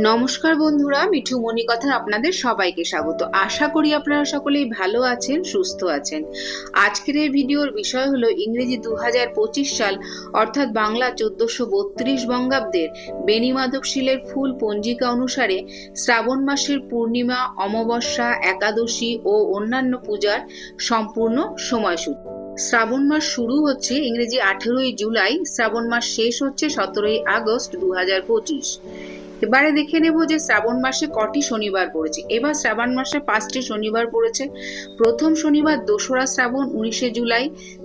নমস্কার বন্ধুরা, মিঠু মনি কথা আপনাদের সবাইকে স্বাগত। আশা করি আপনারা সকলেই ভালো আছেন, সুস্থ আছেন। আজকের এই ভিডিওর বিষয় হলো ইংরেজি 2025 সাল অর্থাৎ বাংলা 1432 বঙ্গাব্দের বেনি মাধবশিলের ফুল পঞ্জিকা অনুসারে শ্রাবণ মাসের পূর্ণিমা, অমাবস্যা, একাদশী ও অন্যান্য পূজার সম্পূর্ণ সময়সূচি। শ্রাবণ মাস শুরু হচ্ছে ইংরেজি 18ই জুলাই, শ্রাবণ মাস শেষ হচ্ছে 17ই আগস্ট 2025। এবারে দেখে নেব যে শ্রাবণ মাসে কটি শনিবার পড়েছে। এবার শ্রাবণ মাসে 5টি শনিবার পড়েছে। প্রথম শনিবার 2রা শ্রাবণ 19শে জুলাই,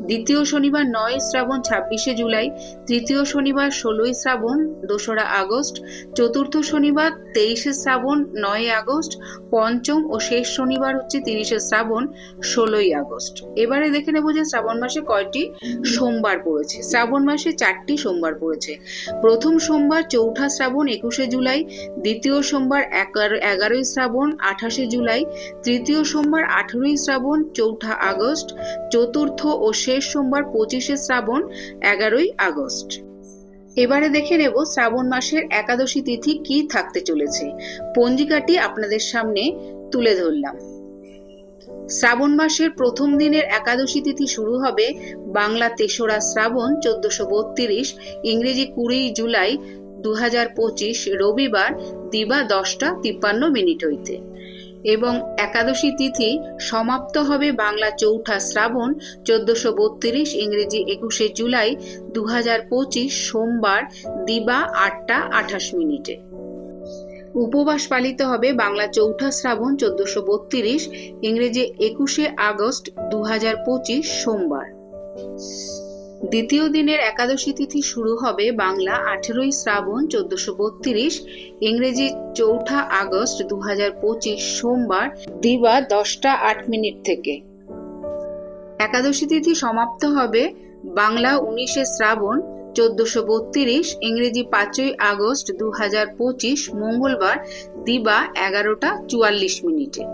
দ্বিতীয় শনিবার 9 শ্রাবণ 26শে জুলাই, তৃতীয় শনিবার 16ই শ্রাবণ 2রা আগস্ট, চতুর্থ শনিবার 23শে শ্রাবণ 9 আগস্ট, পঞ্চম ও শেষ শনিবার হচ্ছে 30শে শ্রাবণ 16ই আগস্ট। এবারে দেখে নেব যে শ্রাবণ মাসে কয়টি সোমবার পড়েছে। শ্রাবণ মাসে 4টি সোমবার পড়েছে। প্রথম সোমবার 4ঠা শ্রাবণ 21শে জুলাই, দ্বিতীয় সোমবার 11ই শ্রাবণ 28শে জুলাই, তৃতীয় সোমবার 18ই শ্রাবণ 4ঠা আগস্ট, চতুর্থ ও শেষ সোমবার 25শে শ্রাবণ 11ই আগস্ট। এবারে দেখে নেব শ্রাবণ মাসের একাদশী তিথি কি থাকতে চলেছে। পঞ্জিকাটি আপনাদের সামনে তুলে ধরলাম। শ্রাবণ মাসের প্রথম দিনের একাদশী তিথি শুরু হবে বাংলা 3রা শ্রাবণ 1432, ইংরেজি 20 জুলাই 2025 রবিবার দিবা 10:53 হইতে, এবং একাদশী তিথি সমাপ্ত হবে বাংলা 4ঠা শ্রাবণ 1432, ইংরেজি 21শে জুলাই 2025 সোমবার দিবা 8:28। উপবাস পালিত হবে বাংলা 4ঠা শ্রাবণ 1432, ইংরেজি 21শে আগস্ট 2025 সোমবার। দ্বিতীয় দিনের একাদশী তিথি শুরু হবে বাংলা 18ই শ্রাবণ 1432, ইংরেজি 4ঠা আগস্ট 2025 সোমবার দিবা 10:08 থেকে। একাদশী তিথি সমাপ্ত হবে বাংলা 19শে শ্রাবণ 1432, ইংরেজি 5ই আগস্ট 2025 মঙ্গলবার দিবা 11:44।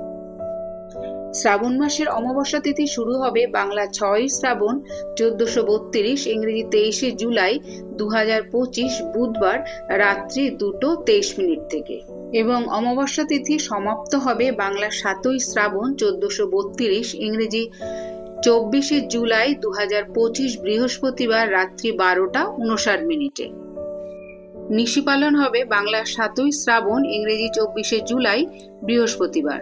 শ্রাবণ মাসের অমাবস্যা তিথি শুরু হবে বাংলা 6ই শ্রাবণ 1432, ইংরেজি 23শে জুলাই 2025 বুধবার রাত্রি 2:23 থেকে, এবং অমাবস্যা তিথি সমাপ্ত হবে বাংলা 7ই শ্রাবণ 1432, ইংরেজি 24শে জুলাই 2025 বৃহস্পতিবার রাত্রি 12:59। নিশি পালন হবে বাংলা 7ই শ্রাবণ, ইংরেজি 24শে জুলাই বৃহস্পতিবার।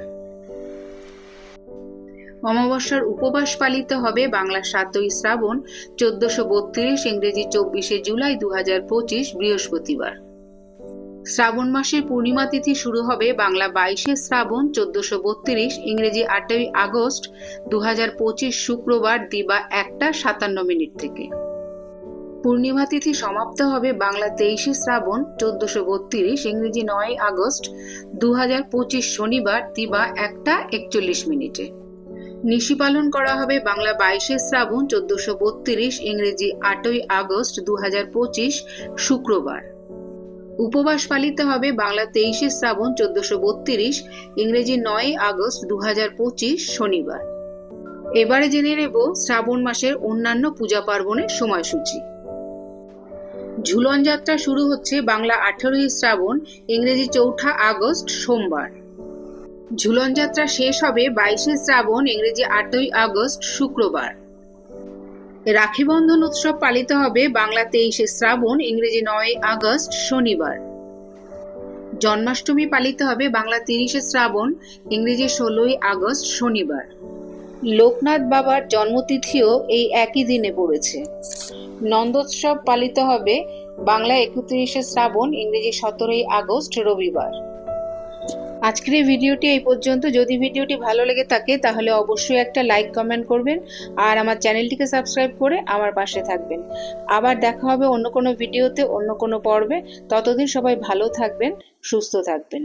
অমাবস্যার উপবাস পালিত হবে বাংলা 7ই শ্রাবণ 1432, ইংরেজি 24শে জুলাই 2025 বৃহস্পতিবার। শ্রাবণ মাসের পূর্ণিমা তিথি শুরু হবে বাংলা 22শে শ্রাবণ 1432, ইংরেজি 8ই আগস্ট 2025 শুক্রবার দিবা 1:57 থেকে। পূর্ণিমা তিথি সমাপ্ত হবে বাংলা 23শে শ্রাবণ 1432, ইংরেজি 9 আগস্ট 2025 শনিবার দিবা 1:41। নিশি পালন করা হবে বাংলা 22শে শ্রাবণ 1432, ইংরেজি 8ই আগস্ট 2025 শুক্রবার। উপবাস পালিত হবে বাংলা 23শে শ্রাবণ 1432, ইংরেজি 9 আগস্ট 2025 শনিবার। এবারে জেনে নেব শ্রাবণ মাসের অন্যান্য পূজা পার্বণের সময়সূচি। ঝুলন যাত্রা শুরু হচ্ছে বাংলা 18ই শ্রাবণ, ইংরেজি 4ঠা আগস্ট সোমবার। ঝুলন যাত্রা শেষ হবে 22শে শ্রাবণ, ইংরেজি 8ই আগস্ট শুক্রবার। রাখি বন্ধন উৎসব পালিত হবে বাংলা 23শে শ্রাবণ, ইংরেজি 9 আগস্ট শনিবার। জন্মাষ্টমী পালিত হবে বাংলা 30শে শ্রাবণ, ইংরেজি 16ই আগস্ট শনিবার। লোকনাথ বাবার জন্মতিথিও এই একই দিনে পড়েছে। নন্দোৎসব পালিত হবে বাংলা 31শে শ্রাবণ, ইংরেজি 17ই আগস্ট রবিবার। আজকের এই ভিডিওটি এই পর্যন্ত। যদি ভিডিওটি ভালো লেগে থাকে তাহলে অবশ্যই একটা লাইক কমেন্ট করবেন, আর আমার চ্যানেলটিকে সাবস্ক্রাইব করে আমার পাশে থাকবেন। আবার দেখা হবে অন্য কোনো ভিডিওতে, অন্য কোনো পর্বে। ততদিন সবাই ভালো থাকবেন, সুস্থ থাকবেন।